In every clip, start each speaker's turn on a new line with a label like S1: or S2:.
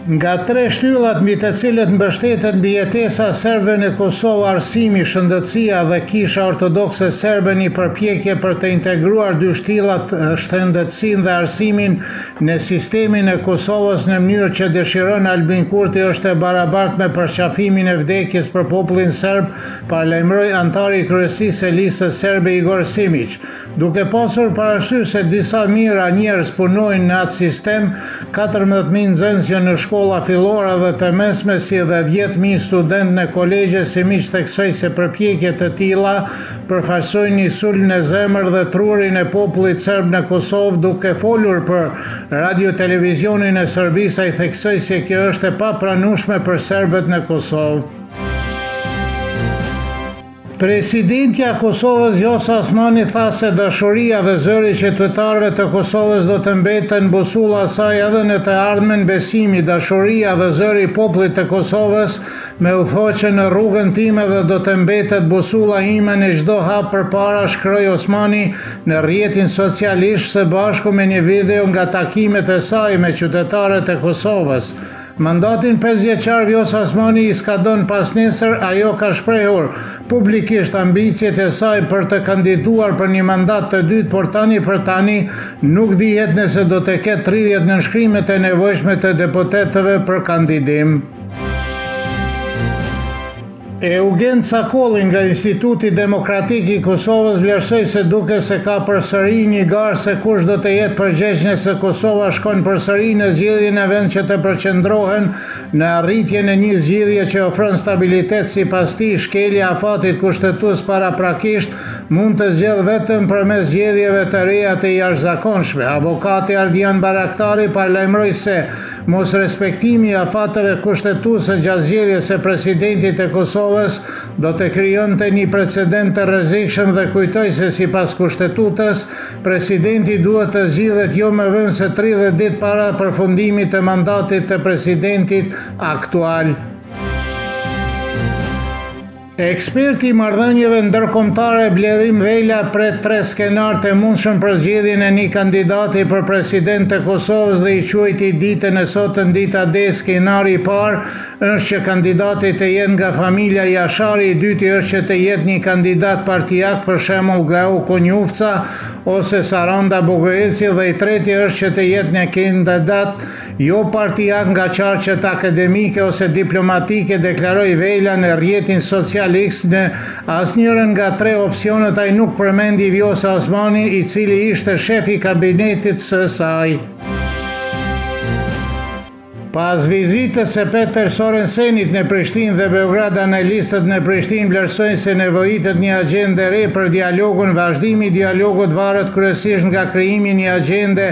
S1: Nga 3 shtyllat mbi të cilët mbështetet mbijetesa serbe në Kosovë, arsimi, shëndetësia dhe Kisha Ortodokse serbe, një përpjekje për të integruar dy shtyllat, shëndetësinë dhe arsimin në sistemin e Kosovës në mënyrë që dëshiron Albin Kurti, është e barabartë me përqafimin e vdekjes për popullin serb, paralajmëroi antari i kryesisë së listës serbe Igor Simić. Duke pasur parasysh se disa mijëra njerëz punojnë në atë sistem, 14.000 nxënës janë në shkolla fillore dhe të mesme, si dhe 10.000 studentë në kolegje. Simić theksoi se përpjekje të tilla përfaqësojnë një sulm në zemër dhe trurin e popullit serb në Kosovë. Duke folur për radio-televizionin e Serbisë, ai theksoi se kjo është e papranueshme për serbët në Kosovë. Presidentja e Kosovës Vjosa Osmani tha se dashuria dhe zëri e qytetarëve të Kosovës do të mbeten busulla e saj edhe në të ardhmen. Besimi, dashuria dhe zëri i popullit të Kosovës më udhëhoqën në rrugën time dhe do të mbetet busulla ime në çdo hap përpara, shkroi Osmani në rrjetin socialisht së bashku me një video nga takimet e saj me qytetarët e Kosovës. Mandatin 5 vjeçar Vjosa Osmani i skadon pas nesër. Ajo ka shprehur publikisht ambicjet e saj për të kandiduar për një mandat të dytë, por tani për tani nuk dihet nëse do të ketë 30 nënshkrimet e nevojshme të deputetëve për kandidim. Eugen Cakolli nga Instituti Demokratik i Kosovës vlerësoi se duke se ka përsëri një garë se kush do të jetë përgjegjës nëse Kosova shkon përsëri në zgjedhjen e vend që të përqendrohen në arritjen e një zgjidhje që ofron stabilitet. Sipas tij, shkelja e afatit kushtetues paraprakisht mund të zgjedhë vetëm përmes zgjedhjeve të reja të jashtëzakonshme. Avokati Ardian Baraktari paralajmëroi se mosrespektimi i afateve kushtetuese gjatë zgjedhjes së presidentit të Kosovës do të krijonte një precedent të rrezikshëm dhe kujtoi se sipas kushtetutës, presidenti duhet të zgjidhet jo më vonë se 30 ditë para përfundimit të mandatit të presidentit aktual. Eksperti i marrëdhënieve ndërkombëtare Blerim Vela pret 3 skenar të mundshëm për zgjedhjen e një kandidati për president të Kosovës dhe i quajti ditën e sotëm dita D. Skenari i parë është që kandidati të jetë nga familja Jashari, i dyti është që të jetë një kandidat partijak, për shembull Glauko Njufca ose Saranda Bogojeci, dhe i treti është që të jetë një kandidat jo partijak nga qarqet akademike ose diplomatike, deklaroi Vela në rrjetin social. Në asnjërin nga 3 opsionet ai nuk përmendi Vjosa Osmanin, i cili ishte shefi i kabinetit së saj. Pas vizitës së Peter Sorensenit në Prishtinë dhe Beograd, analistët në Prishtinë vlerësojnë se nevojitet një agjende re për dialogun. Vazhdimi i dialogut varet kryesisht nga krijimi një agjende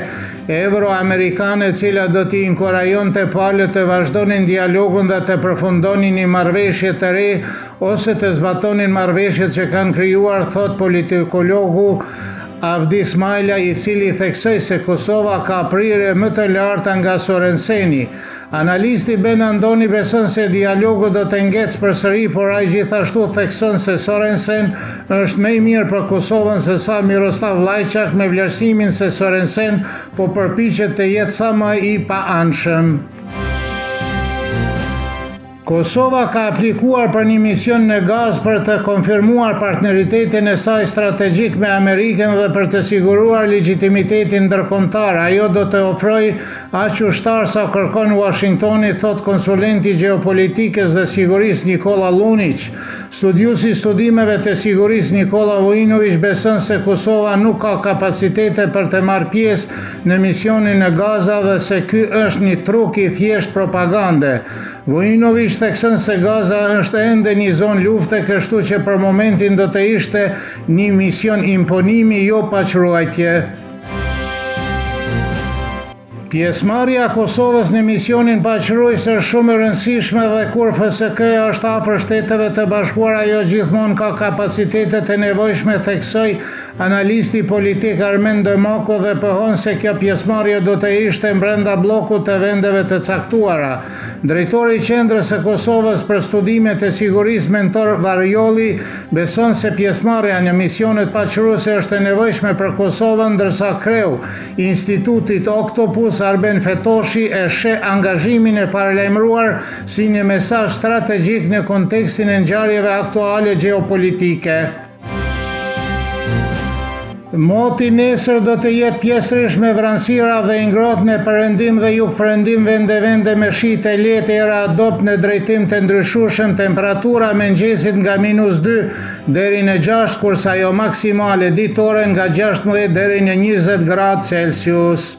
S1: euro-amerikane, e cila do t'i inkurajonte palët të vazhdonin dialogun dhe të përfundonin një marrëveshje të re ose të zbatonin marrëveshjet që kanë krijuar, thot politikologu Avdi Smajla, i cili theksoi se Kosova ka prirje më të larta nga Sorenseni. Analisti Ben Andoni beson se dialogu do të ngecë përsëri, por ai gjithashtu thekson se Sorensen është më i mirë për Kosovën se sa Miroslav Lajçak, me vlerësimin se Sorensen po përpiqet të jetë sa më i paanshëm. Kosova ka aplikuar për një mision në gaz për të konfirmuar partneritetin e saj strategjik me Amerikën dhe për të siguruar legjitimitetin ndërkombëtar. Ajo do të ofrojë aq ushtar sa kërkon Washingtoni, thot konsulenti gjeopolitikës dhe sigurisë Nikola Lunić. Studiusi i studimeve të sigurisë Nikola Vojinović beson se Kosova nuk ka kapacitete për të marrë pjesë në misionin në Gaza dhe se ky është një truk i thjesht propagande. Vojinović thekson se Gaza është ende një zonë lufte, kështu që për momentin do të ishte një mision imponimi, jo paqruajtje. Pjesëmarrja e Kosovës në misionin paqërues është shumë e rëndësishme dhe kur FSK-ja është afër Shteteve të Bashkuara, ajo gjithmonë ka kapacitetet e nevojshme, theksoi analisti politik Armen Demako dhe pohon se kjo pjesëmarrje do të ishte brenda bllokut të vendeve të caktuara. Drejtori i Qendrës së Kosovës për studimet e sigurisë Mentor Varjolli beson se pjesëmarrja në misionet paqëruese është e nevojshme për Kosovën, ndërsa kreu i Institutit Oktopus Arben Fetoshi e sheh angazhimin e paralajmëruar si një mesazh strategjik në kontekstin e ngjarjeve aktuale gjeopolitike. Moti nesër do të jetë pjesërisht me vranësira dhe ngrohtë në perëndim dhe jugperëndim, vende me shi të lehtë era adopt në drejtim të ndryshueshëm, temperatura mëngjesit nga -2 deri në 6, kurse ajo maksimale ditore nga 16 deri në 20 gradë Celsius.